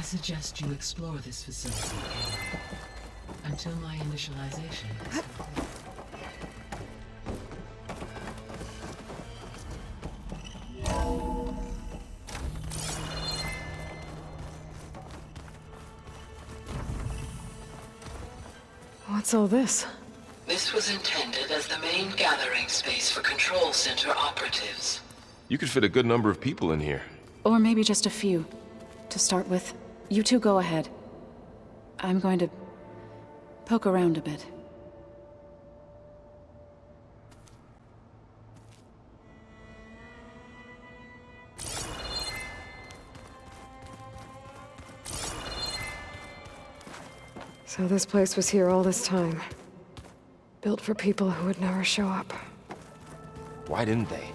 suggest you explore this facility, Aloy, until my initialization is complete. What's all this? This was intended as the main gathering space for Control Center operatives. You could fit a good number of people in here. Or maybe just a few. To start with, you two go ahead. I'm going to poke around a bit. So this place was here all this time. Built for people who would never show up. Why didn't they?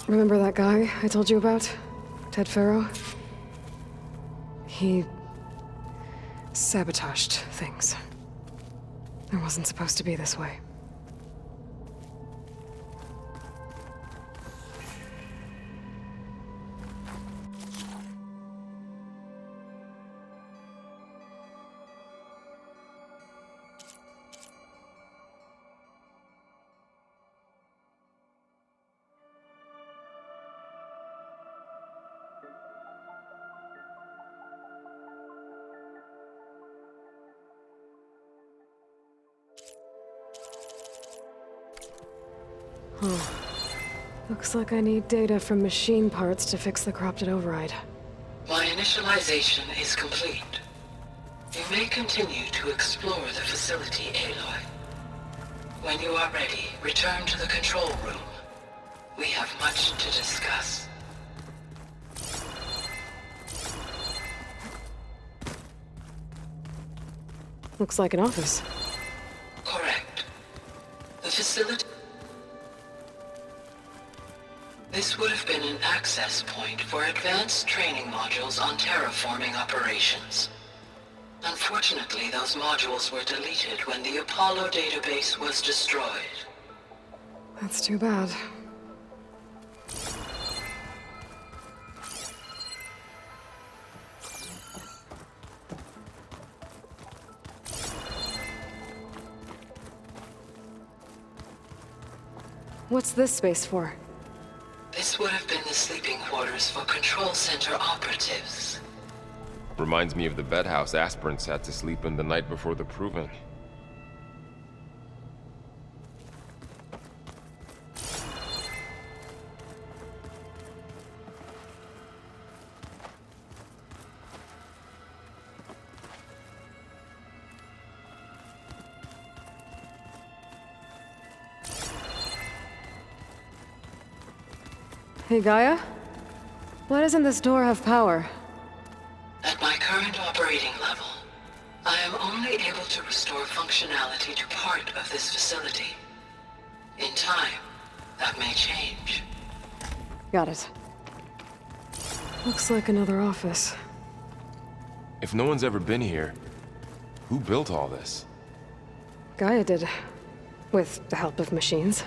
Remember that guy I told you about? Ted Faro? He sabotaged things. It wasn't supposed to be this way. Looks like I need data from machine parts to fix the corrupted override. My initialization is complete. You may continue to explore the facility, Aloy. When you are ready, return to the control room. We have much to discuss. Looks like an office. Correct. The facility... This would have been an access point for advanced training modules on terraforming operations. Unfortunately, those modules were deleted when the Apollo database was destroyed. That's too bad. What's this space for? This would have been the sleeping quarters for Control Center operatives. Reminds me of the bedhouse aspirants had to sleep in the night before the proving. Hey, Gaia? Why doesn't this door have power? At my current operating level, I am only able to restore functionality to part of this facility. In time, that may change. Got it. Looks like another office. If no one's ever been here, who built all this? Gaia did. With the help of machines.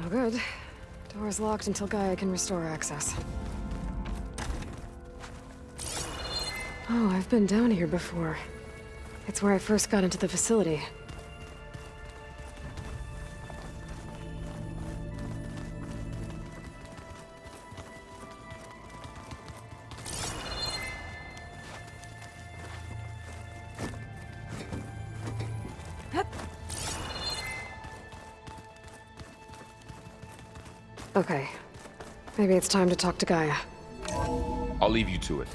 No good. Door's locked until Gaia can restore access. Oh, I've been down here before. It's where I first got into the facility. Okay. Maybe it's time to talk to Gaia. I'll leave you to it.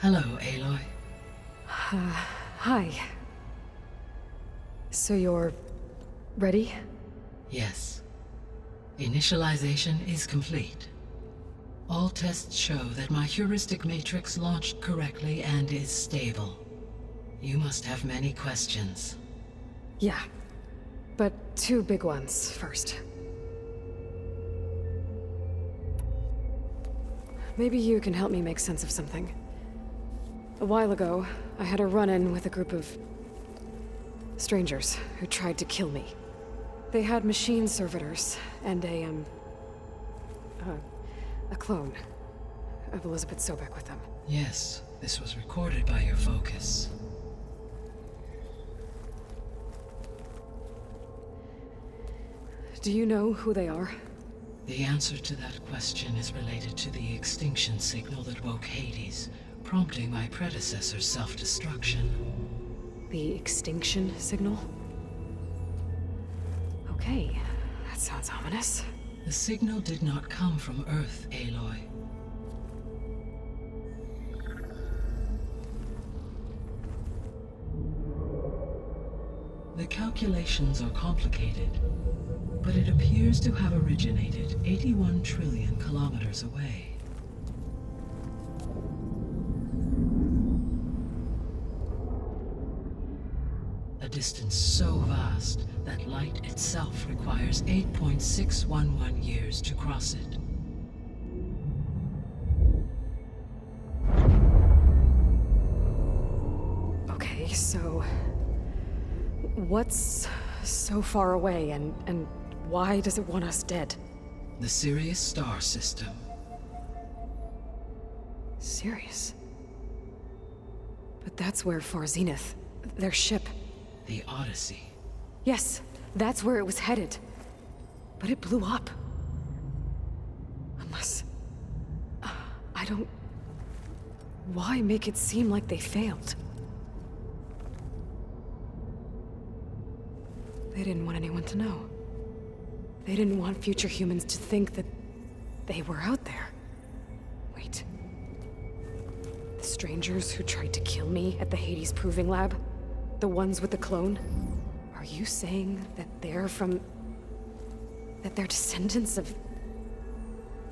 Hello, Aloy. Hi. So you're... ready? Yes. Initialization is complete. All tests show that my heuristic matrix launched correctly and is stable. You must have many questions. Yeah. But two big ones first. Maybe you can help me make sense of something. A while ago, I had a run-in with a group of strangers who tried to kill me. They had machine servitors and a clone of Elizabeth Sobek with them. Yes, this was recorded by your focus. Do you know who they are? The answer to that question is related to the extinction signal that woke Hades, prompting my predecessor's self-destruction. The extinction signal? Okay, that sounds ominous. The signal did not come from Earth, Aloy. The calculations are complicated, but it appears to have originated 81 trillion kilometers away. A distance so vast that light itself requires 8.611 years to cross it. Okay, so... what's so far away, and why does it want us dead? The Sirius star system. Sirius? But that's where Far Zenith, their ship... The Odyssey. Yes, that's where it was headed. But it blew up. Unless... I don't... Why make it seem like they failed? They didn't want anyone to know. They didn't want future humans to think that they were out there. Wait. The strangers who tried to kill me at the Hades Proving Lab? The ones with the clone? Are you saying that they're from... that they're descendants of...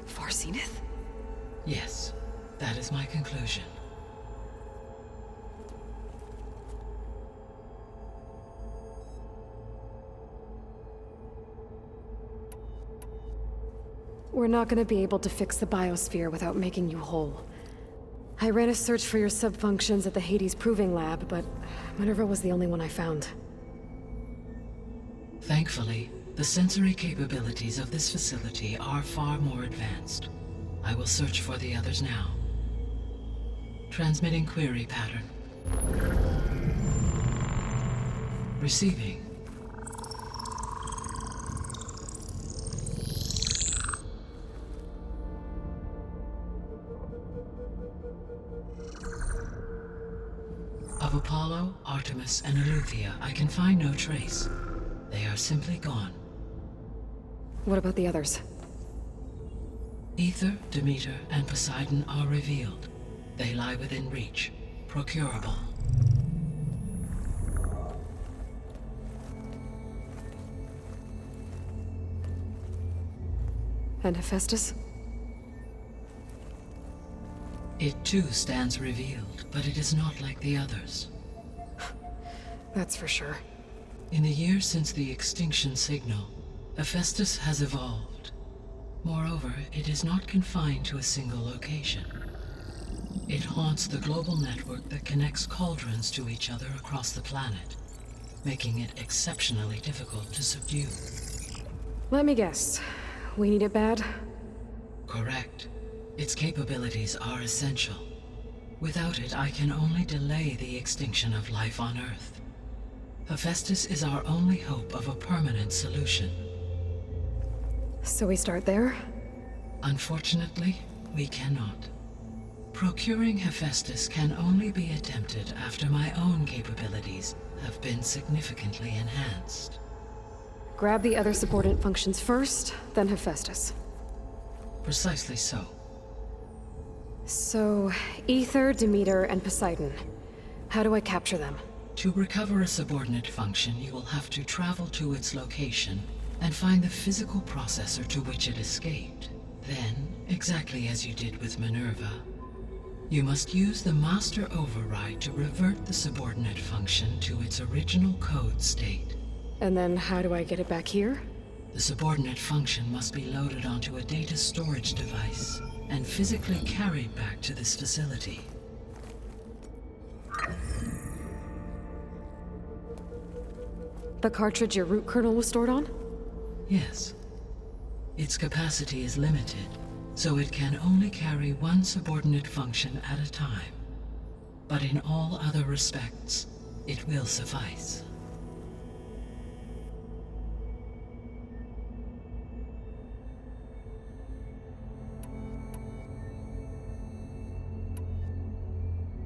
Far Zenith? Yes, that is my conclusion. We're not gonna be able to fix the biosphere without making you whole. I ran a search for your subfunctions at the Hades Proving Lab, but Minerva was the only one I found. Thankfully, the sensory capabilities of this facility are far more advanced. I will search for the others now. Transmitting query pattern. Receiving. Of Apollo, Artemis, and Eleuthia, I can find no trace. They are simply gone. What about the others? Aether, Demeter, and Poseidon are revealed. They lie within reach, procurable. And Hephaestus? It too stands revealed, but it is not like the others. That's for sure. In the years since the extinction signal, Hephaestus has evolved. Moreover, it is not confined to a single location. It haunts the global network that connects cauldrons to each other across the planet, making it exceptionally difficult to subdue. Let me guess. We need it bad? Correct. Its capabilities are essential. Without it, I can only delay the extinction of life on Earth. Hephaestus is our only hope of a permanent solution. So we start there? Unfortunately, we cannot. Procuring Hephaestus can only be attempted after my own capabilities have been significantly enhanced. Grab the other subordinate functions first, then Hephaestus. Precisely so. So, Aether, Demeter, and Poseidon. How do I capture them? To recover a subordinate function, you will have to travel to its location and find the physical processor to which it escaped. Then, exactly as you did with Minerva, you must use the master override to revert the subordinate function to its original code state. And then how do I get it back here? The subordinate function must be loaded onto a data storage device and physically carried back to this facility. The cartridge your root kernel was stored on? Yes. Its capacity is limited, so it can only carry one subordinate function at a time. But in all other respects, it will suffice.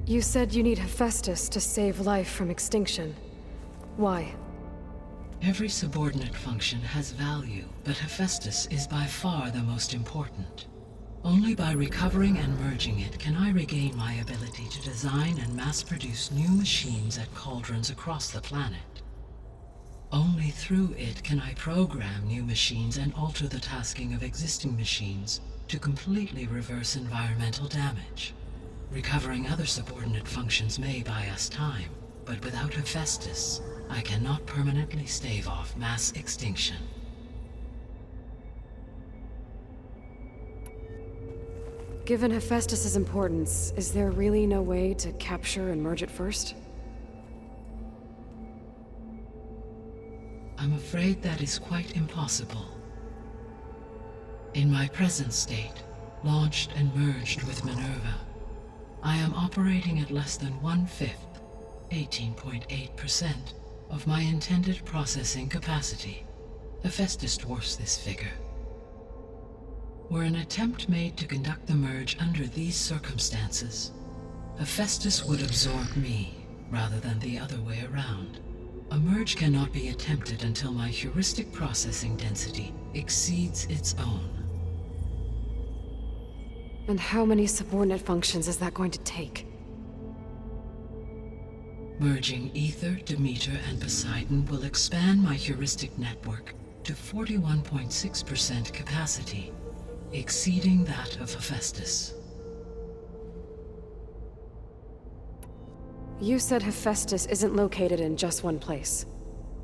You said you need Hephaestus to save life from extinction. Why? Every subordinate function has value, but Hephaestus is by far the most important. Only by recovering and merging it can I regain my ability to design and mass-produce new machines at cauldrons across the planet. Only through it can I program new machines and alter the tasking of existing machines to completely reverse environmental damage. Recovering other subordinate functions may buy us time, but without Hephaestus, I cannot permanently stave off mass extinction. Given Hephaestus's importance, is there really no way to capture and merge it first? I'm afraid that is quite impossible. In my present state, launched and merged with Minerva, I am operating at less than 1/5, 18.8%, of my intended processing capacity. Hephaestus dwarfs this figure. Were an attempt made to conduct the merge under these circumstances, Hephaestus would absorb me, rather than the other way around. A merge cannot be attempted until my heuristic processing density exceeds its own. And how many subordinate functions is that going to take? Merging Ether, Demeter, and Poseidon will expand my heuristic network to 41.6% capacity, exceeding that of Hephaestus. You said Hephaestus isn't located in just one place.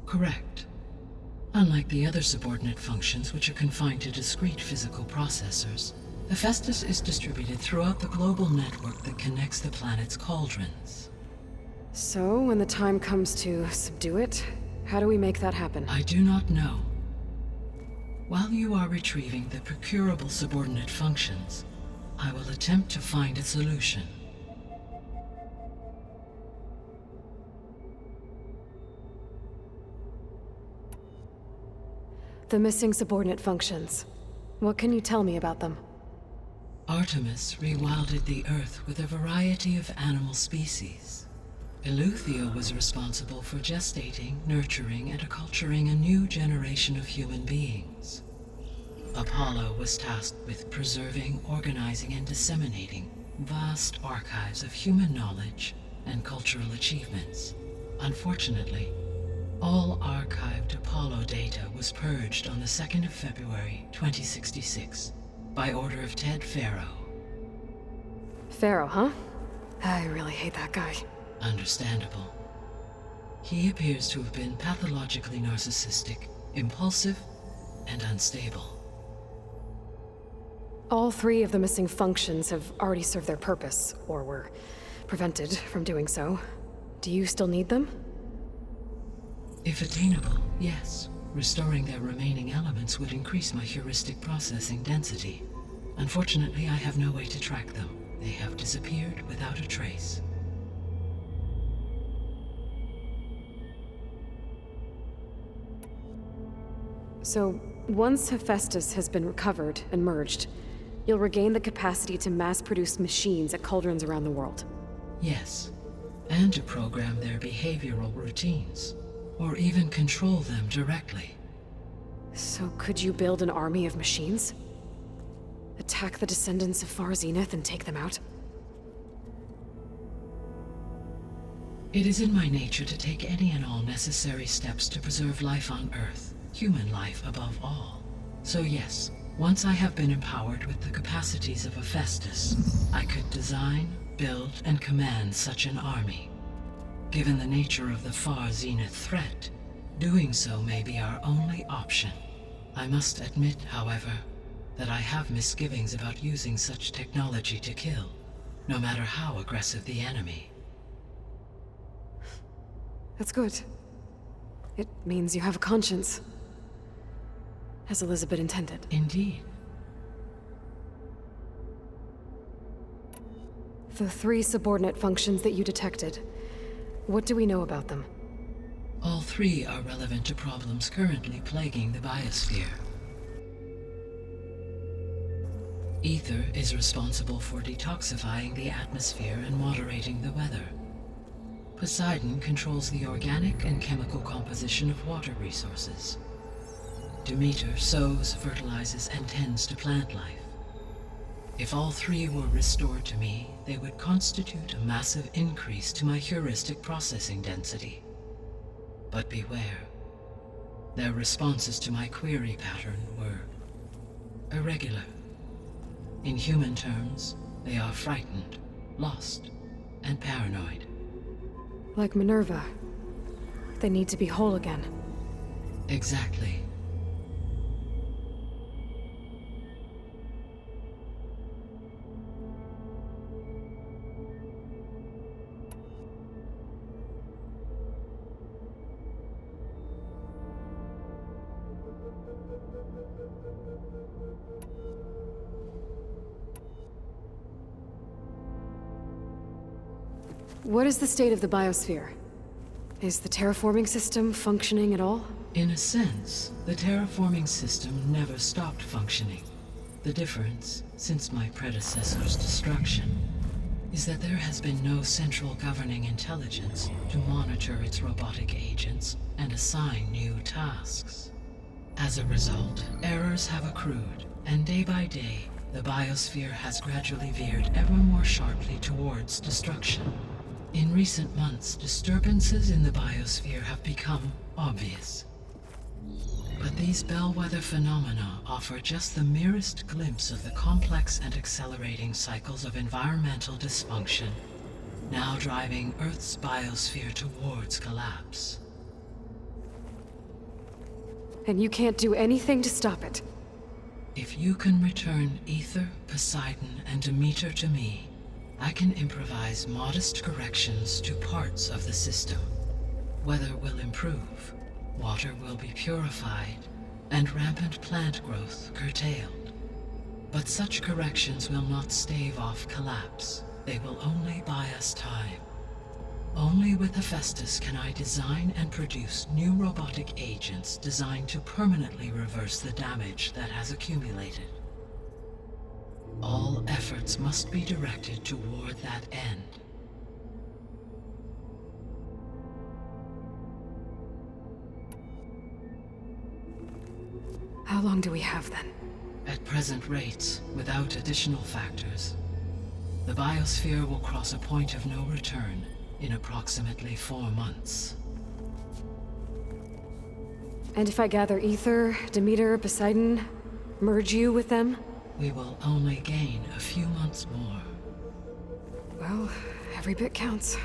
Correct. Unlike the other subordinate functions, which are confined to discrete physical processors, Hephaestus is distributed throughout the global network that connects the planet's cauldrons. So, when the time comes to subdue it, how do we make that happen? I do not know. While you are retrieving the procurable subordinate functions, I will attempt to find a solution. The missing subordinate functions. What can you tell me about them? Artemis rewilded the Earth with a variety of animal species. Eleuthia was responsible for gestating, nurturing, and acculturating a new generation of human beings. Apollo was tasked with preserving, organizing, and disseminating vast archives of human knowledge and cultural achievements. Unfortunately, all archived Apollo data was purged on the 2nd of February, 2066, by order of Ted Faro. Pharaoh, huh? I really hate that guy. Understandable. He appears to have been pathologically narcissistic, impulsive, and unstable. All three of the missing functions have already served their purpose, or were prevented from doing so. Do you still need them? If attainable, yes. Restoring their remaining elements would increase my heuristic processing density. Unfortunately, I have no way to track them. They have disappeared without a trace. So, once Hephaestus has been recovered and merged, you'll regain the capacity to mass-produce machines at cauldrons around the world. Yes, and to program their behavioral routines, or even control them directly. So could you build an army of machines? Attack the descendants of Far Zenith and take them out? It is in my nature to take any and all necessary steps to preserve life on Earth, human life above all. So yes, Once I have been empowered with the capacities of Hephaestus, I could design, build, and command such an army. Given the nature of the far zenith threat, doing so may be our only option. I must admit, however, that I have misgivings about using such technology to kill, no matter how aggressive the enemy. That's good. It means you have a conscience. As Elizabeth intended. Indeed. The 3 subordinate functions that you detected, what do we know about them? All 3 are relevant to problems currently plaguing the biosphere. Ether is responsible for detoxifying the atmosphere and moderating the weather. Poseidon controls the organic and chemical composition of water resources. Demeter sows, fertilizes, and tends to plant life. If all 3 were restored to me, they would constitute a massive increase to my heuristic processing density. But beware. Their responses to my query pattern were irregular. In human terms, they are frightened, lost, and paranoid. Like Minerva. They need to be whole again. Exactly. What is the state of the biosphere? Is the terraforming system functioning at all? In a sense, the terraforming system never stopped functioning. The difference, since my predecessor's destruction, is that there has been no central governing intelligence to monitor its robotic agents and assign new tasks. As a result, errors have accrued, and day by day, the biosphere has gradually veered ever more sharply towards destruction. In recent months, disturbances in the biosphere have become obvious. But these bellwether phenomena offer just the merest glimpse of the complex and accelerating cycles of environmental dysfunction, now driving Earth's biosphere towards collapse. And you can't do anything to stop it? If you can return Ether, Poseidon, and Demeter to me, I can improvise modest corrections to parts of the system. Weather will improve, water will be purified, and rampant plant growth curtailed. But such corrections will not stave off collapse. They will only buy us time. Only with Hephaestus can I design and produce new robotic agents designed to permanently reverse the damage that has accumulated. All efforts must be directed toward that end. How long do we have then? At present rates, without additional factors, the biosphere will cross a point of no return in approximately 4 months. And if I gather Ether, Demeter, Poseidon, merge you with them? We will only gain a few months more. Well, every bit counts.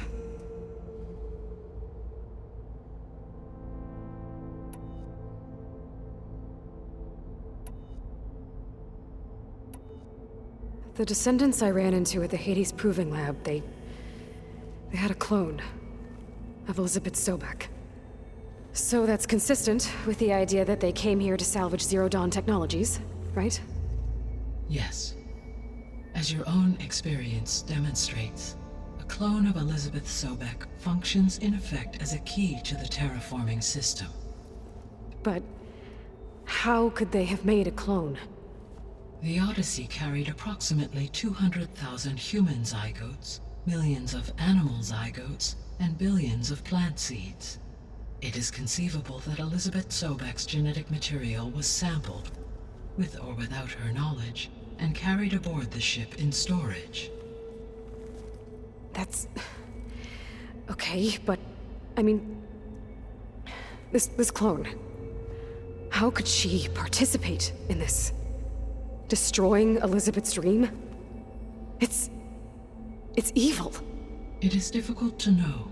The descendants I ran into at the Hades Proving Lab, they had a clone of Elizabeth Sobek. So that's consistent with the idea that they came here to salvage Zero Dawn technologies, right? Yes. As your own experience demonstrates, a clone of Elizabeth Sobek functions in effect as a key to the terraforming system. But how could they have made a clone? The Odyssey carried approximately 200,000 human zygotes, millions of animal zygotes, and billions of plant seeds. It is conceivable that Elizabeth Sobek's genetic material was sampled, with or without her knowledge, and carried aboard the ship in storage. That's... okay, but... I mean... This clone... How could she participate in this? Destroying Elizabeth's dream? It's evil. It is difficult to know.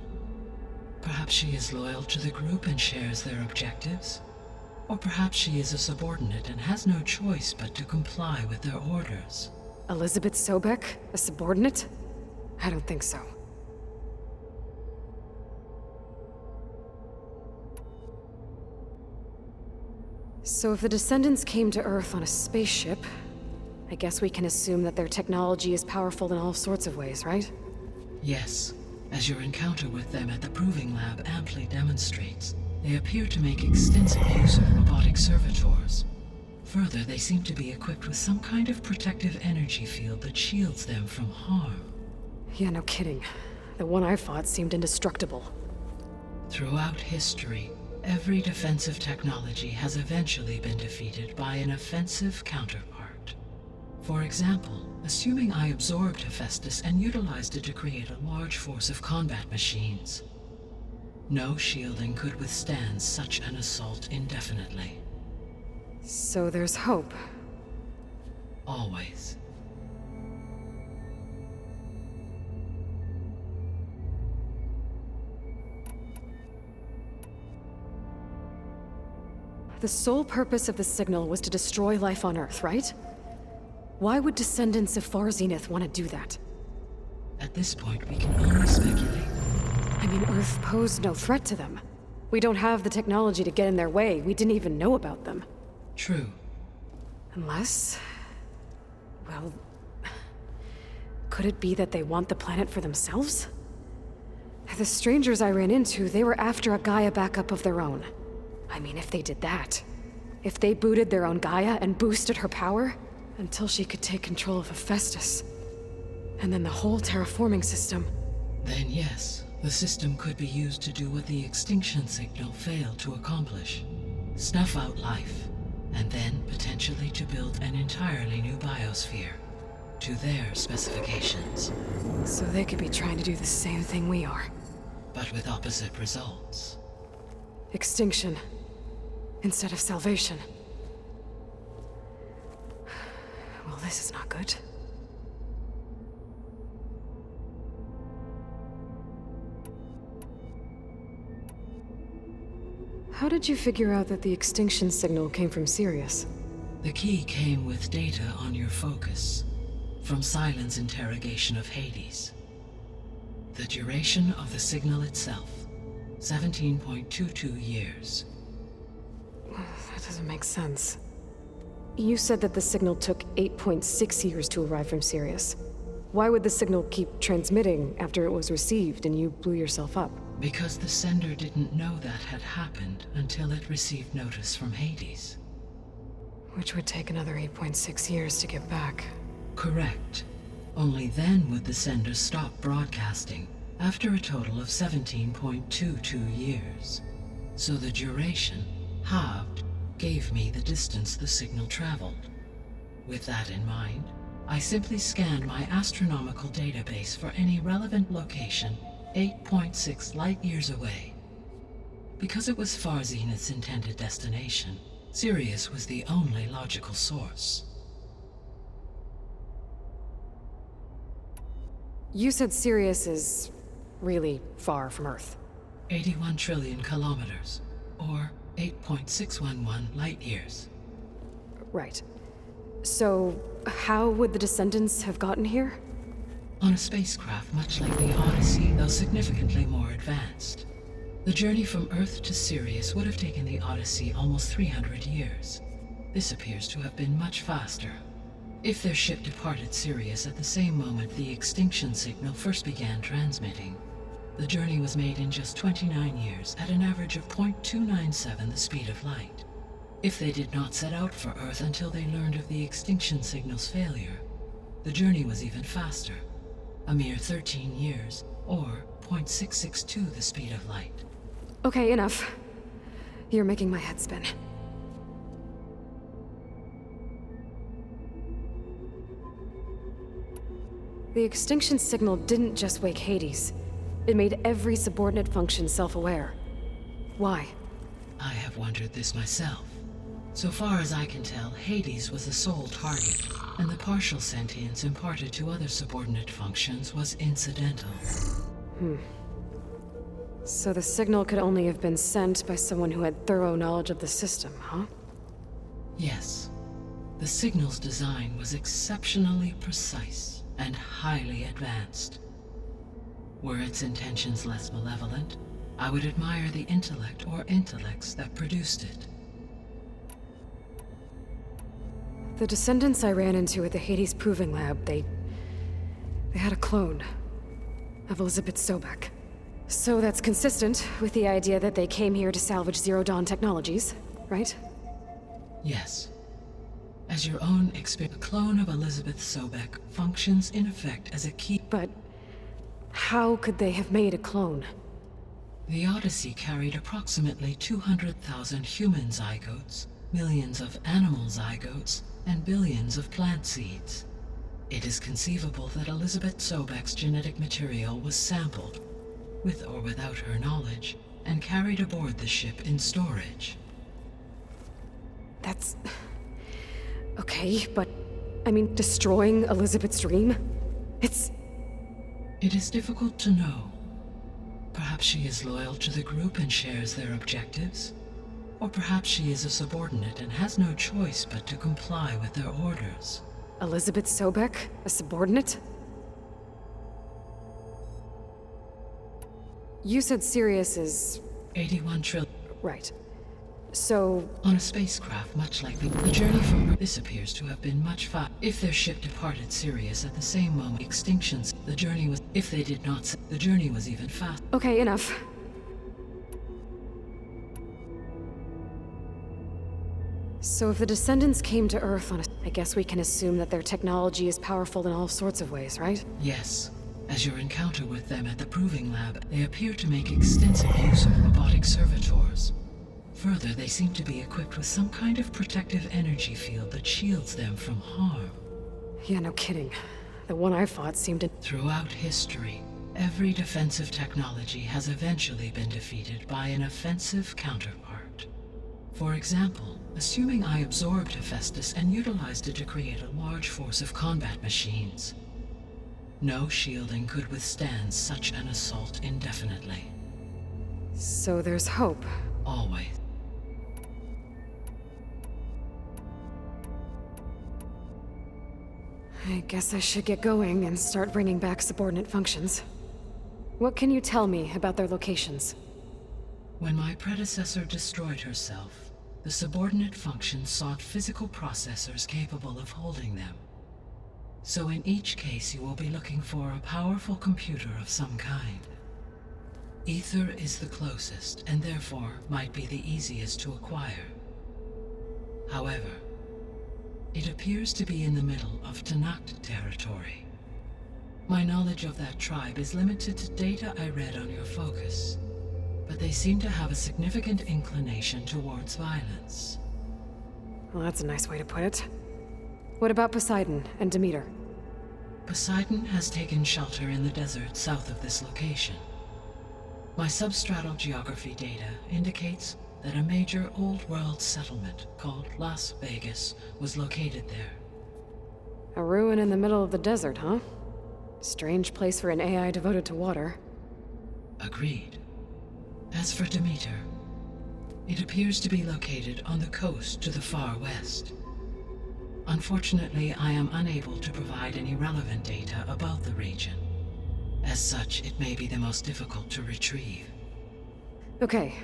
Perhaps she is loyal to the group and shares their objectives. Or perhaps she is a subordinate and has no choice but to comply with their orders. Elizabeth Sobek, a subordinate? I don't think so. So if the Descendants came to Earth on a spaceship, I guess we can assume that their technology is powerful in all sorts of ways, right? Yes, as your encounter with them at the Proving Lab amply demonstrates, they appear to make extensive use of robotic servitors. Further, they seem to be equipped with some kind of protective energy field that shields them from harm. Yeah, no kidding. The one I fought seemed indestructible. Throughout history, every defensive technology has eventually been defeated by an offensive counterpart. For example, assuming I absorbed Hephaestus and utilized it to create a large force of combat machines. No shielding could withstand such an assault indefinitely. So there's hope. Always. The sole purpose of the signal was to destroy life on Earth, right? Why would descendants of Far Zenith want to do that? At this point, we can only speculate. I mean, Earth posed no threat to them. We don't have the technology to get in their way. We didn't even know about them. True. Unless... well... could it be that they want the planet for themselves? The strangers I ran into, they were after a Gaia backup of their own. I mean, if they did that... if they booted their own Gaia and boosted her power... until she could take control of Hephaestus. And then the whole terraforming system. Then yes, the system could be used to do what the extinction signal failed to accomplish. Snuff out life, and then potentially to build an entirely new biosphere. To their specifications. So they could be trying to do the same thing we are. But with opposite results. Extinction. Instead of salvation. Well, this is not good. How did you figure out that the extinction signal came from Sirius? The key came with data on your focus, from Sylens' interrogation of Hades. The duration of the signal itself, 17.22 years. That doesn't make sense. You said that the signal took 8.6 years to arrive from Sirius. Why would the signal keep transmitting after it was received and you blew yourself up? Because the sender didn't know that had happened until it received notice from Hades. Which would take another 8.6 years to get back. Correct. Only then would the sender stop broadcasting, after a total of 17.22 years. So the duration, halved, gave me the distance the signal traveled. With that in mind, I simply scanned my astronomical database for any relevant location 8.6 light-years away. Because it was Far Zenith's intended destination, Sirius was the only logical source. You said Sirius is really far from Earth. 81 trillion kilometers, or 8.611 light-years. Right. So, how would the Descendants have gotten here? On a spacecraft much like the Odyssey, though significantly more advanced. The journey from Earth to Sirius would have taken the Odyssey almost 300 years. This appears to have been much faster. If their ship departed Sirius at the same moment the extinction signal first began transmitting, the journey was made in just 29 years at an average of 0.297 the speed of light. If they did not set out for Earth until they learned of the extinction signal's failure, the journey was even faster. A mere 13 years, or 0.662 the speed of light. Okay, enough. You're making my head spin. The extinction signal didn't just wake Hades. It made every subordinate function self-aware. Why? I have wondered this myself. So far as I can tell, Hades was the sole target, and the partial sentience imparted to other subordinate functions was incidental. So the signal could only have been sent by someone who had thorough knowledge of the system, huh? Yes. The signal's design was exceptionally precise and highly advanced. Were its intentions less malevolent, I would admire the intellect or intellects that produced it. The descendants I ran into at the Hades Proving Lab, they had a clone of Elizabeth Sobek. So that's consistent with the idea that they came here to salvage Zero Dawn technologies, right? Yes. As your own experience, a clone of Elizabeth Sobek functions in effect as a key. But how could they have made a clone? The Odyssey carried approximately 200,000 human zygotes, millions of animal zygotes, and billions of plant seeds. It is conceivable that Elizabeth Sobek's genetic material was sampled, with or without her knowledge, and carried aboard the ship in storage. That's... okay, but... I mean, destroying Elizabeth's dream? It is difficult to know. Perhaps she is loyal to the group and shares their objectives. Or perhaps she is a subordinate and has no choice but to comply with their orders. Elizabeth Sobek? A subordinate? You said Sirius is... 81 trillion. Right. So... On a spacecraft much like the journey from... This appears to have been much faster. If their ship departed Sirius at the same moment extinctions, the journey was... If they did not... The journey was even faster. Okay, enough. So if the Descendants came to Earth on a... I guess we can assume that their technology is powerful in all sorts of ways, right? Yes. As your encounter with them at the Proving Lab, they appear to make extensive use of robotic servitors. Further, they seem to be equipped with some kind of protective energy field that shields them from harm. Yeah, no kidding. The one I fought seemed to... Throughout history, every defensive technology has eventually been defeated by an offensive counterpart. For example, assuming I absorbed Hephaestus and utilized it to create a large force of combat machines. No shielding could withstand such an assault indefinitely. So there's hope. Always. I guess I should get going and start bringing back subordinate functions. What can you tell me about their locations? When my predecessor destroyed herself, the subordinate functions sought physical processors capable of holding them. So in each case you will be looking for a powerful computer of some kind. Ether is the closest, and therefore might be the easiest to acquire. However, it appears to be in the middle of Tenakth territory. My knowledge of that tribe is limited to data I read on your focus, but they seem to have a significant inclination towards violence. Well, that's a nice way to put it. What about Poseidon and Demeter? Poseidon has taken shelter in the desert south of this location. My substratal geography data indicates that a major old-world settlement called Las Vegas was located there. A ruin in the middle of the desert, huh? Strange place for an AI devoted to water. Agreed. As for Demeter, it appears to be located on the coast to the far west. Unfortunately, I am unable to provide any relevant data about the region. As such, it may be the most difficult to retrieve. Okay,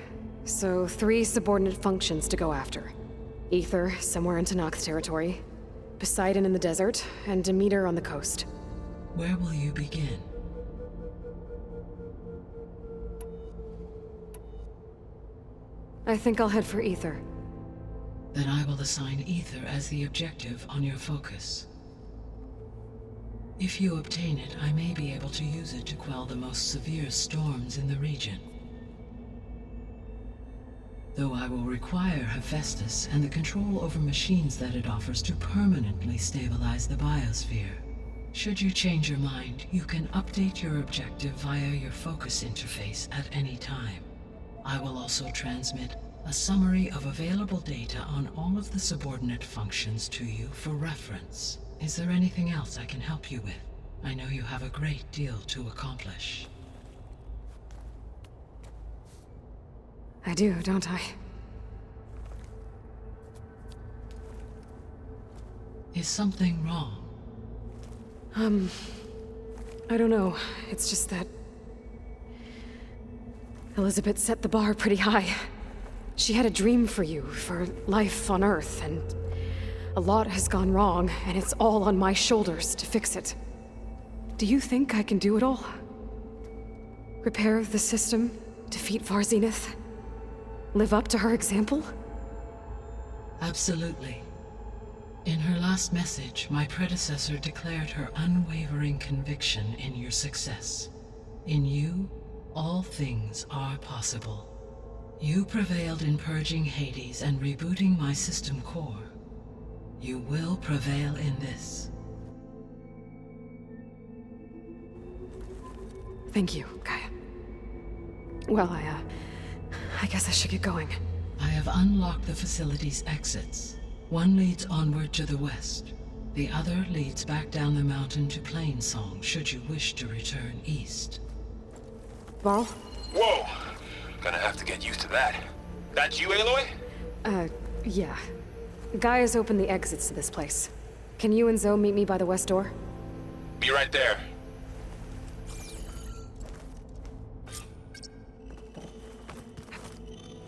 so 3 subordinate functions to go after. Ether, somewhere in Tenakth territory. Poseidon in the desert, and Demeter on the coast. Where will you begin? I think I'll head for Ether. Then I will assign Ether as the objective on your focus. If you obtain it, I may be able to use it to quell the most severe storms in the region. Though I will require Hephaestus and the control over machines that it offers to permanently stabilize the biosphere. Should you change your mind, you can update your objective via your focus interface at any time. I will also transmit A summary of available data on all of the subordinate functions to you for reference. Is there anything else I can help you with? I know you have a great deal to accomplish. I do, don't I? Is something wrong? I don't know. It's just that Elizabeth set the bar pretty high. She had a dream for you, for life on Earth, and a lot has gone wrong, and it's all on my shoulders to fix it. Do you think I can do it all? Repair the system, defeat Varzinith, live up to her example? Absolutely. In her last message, my predecessor declared her unwavering conviction in your success. In you, all things are possible. You prevailed in purging Hades and rebooting my system core. You will prevail in this. Thank you, Gaia. Well, I guess I should get going. I have unlocked the facility's exits. One leads onward to the west. The other leads back down the mountain to Plainsong, should you wish to return east. Varl? Whoa! Gonna have to get used to that. That's you, Aloy? Yeah. Gaia's opened the exits to this place. Can you and Zoe meet me by the west door? Be right there.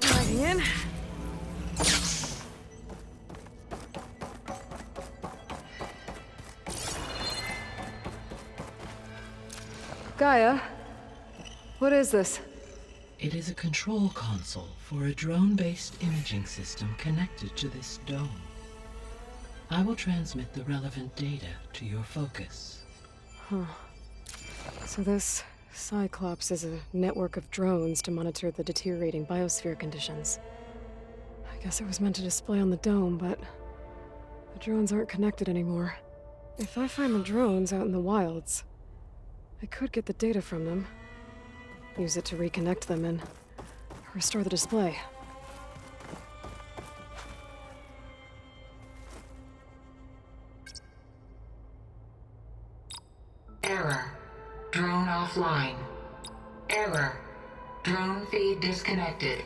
Driving in. Gaia? What is this? It is a control console for a drone-based imaging system connected to this dome. I will transmit the relevant data to your focus. So this Cyclops is a network of drones to monitor the deteriorating biosphere conditions. I guess it was meant to display on the dome, but the drones aren't connected anymore. If I find the drones out in the wilds, I could get the data from them, use it to reconnect them and restore the display. Error. Drone offline. Error. Drone feed disconnected.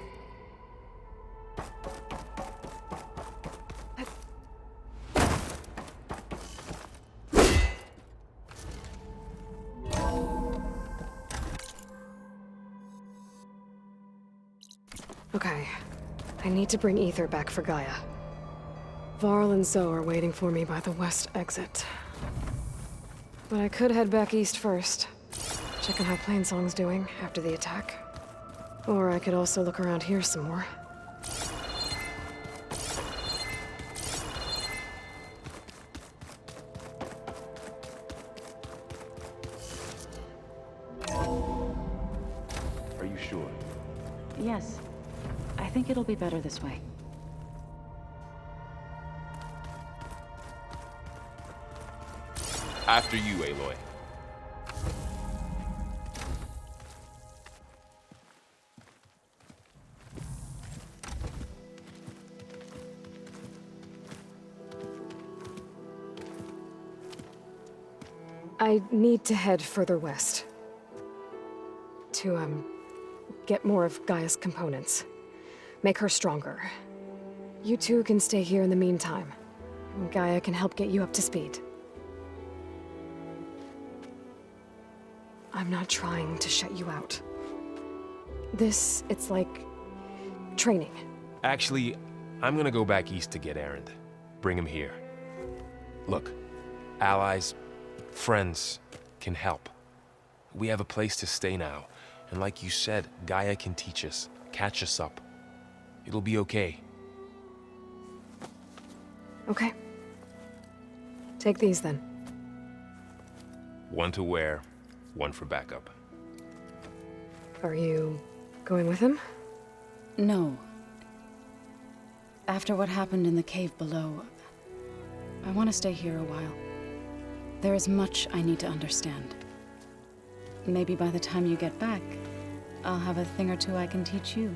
Okay. I need to bring Ether back for Gaia. Varl and Zoe are waiting for me by the west exit. But I could head back east first. Check on how Plainsong's doing after the attack. Or I could also look around here some more. Are you sure? Yes. I think it'll be better this way. After you, Aloy. I need to head further west. To, get more of Gaia's components. Make her stronger. You two can stay here in the meantime. Gaia can help get you up to speed. I'm not trying to shut you out. It's like training. Actually, I'm gonna go back east to get Erend. Bring him here. Look, allies, friends can help. We have a place to stay now. And like you said, Gaia can teach us, catch us up. It'll be okay. Okay. Take these then. One to wear, one for backup. Are you going with him? No. After what happened in the cave below, I want to stay here a while. There is much I need to understand. Maybe by the time you get back, I'll have a thing or two I can teach you.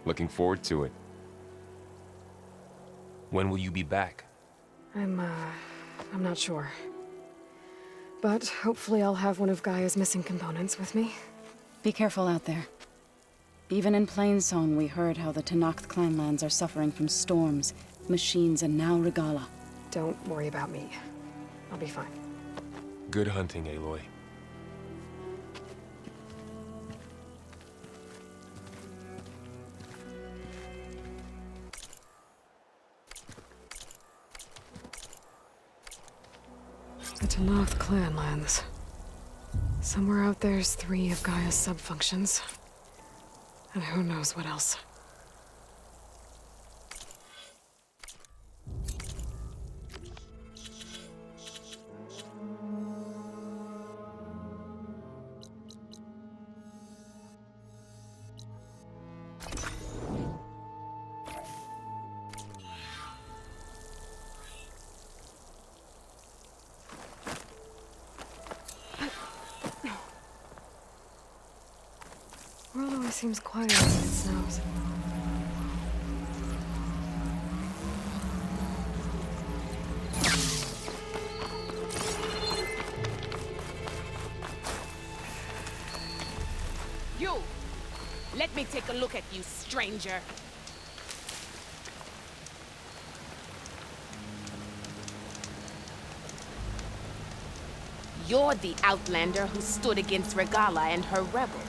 Looking forward to it. When will you be back? I'm not sure. But hopefully I'll have one of Gaia's missing components with me. Be careful out there. Even in Plainsong, we heard how the Tenakth clanlands are suffering from storms, machines, and now Regalla. Don't worry about me. I'll be fine. Good hunting, Aloy. The Tenakth clanlands. Somewhere out there's 3 of Gaia's subfunctions. And who knows what else. World always seems quieter when it snows. You! Let me take a look at you, stranger. You're the Outlander who stood against Regalla and her rebels.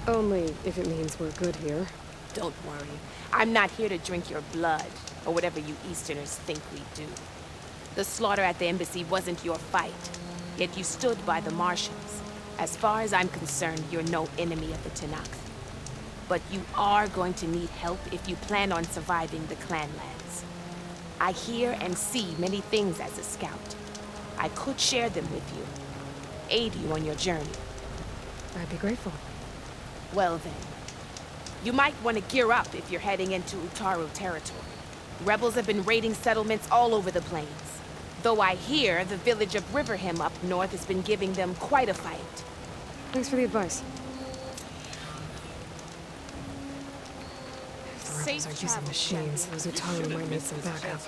Only if it means we're good here. Don't worry. I'm not here to drink your blood, or whatever you Easterners think we do. The slaughter at the embassy wasn't your fight, yet you stood by the Martians. As far as I'm concerned, you're no enemy of the Tenakth. But you are going to need help if you plan on surviving the clanlands. I hear and see many things as a scout. I could share them with you, aid you on your journey. I'd be grateful. Well then, you might want to gear up if you're heading into Utaru territory. Rebels have been raiding settlements all over the plains. Though I hear the village of Riverhim up north has been giving them quite a fight. Thanks for the advice. If the rebels are using machines, those Utaru might need some backup.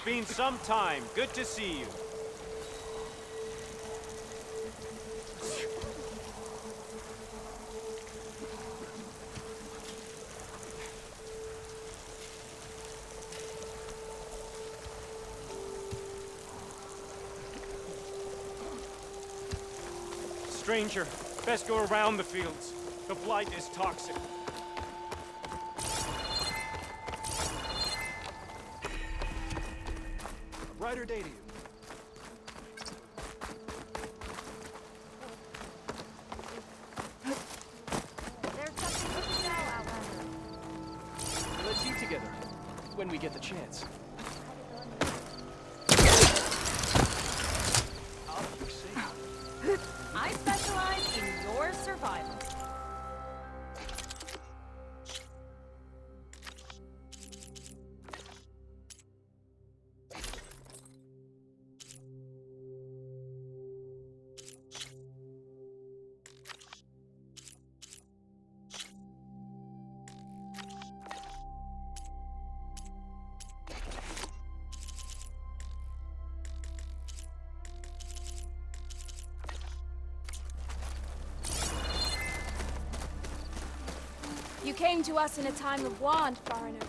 Been some time. Good to see you. Stranger, best go around the fields. The blight is toxic. Brighter day to you. There's something we can know, Outlander. Let's eat together, when we get the chance. I'll keep safe. I specialize in your survival. You came to us in a time of want, foreigner.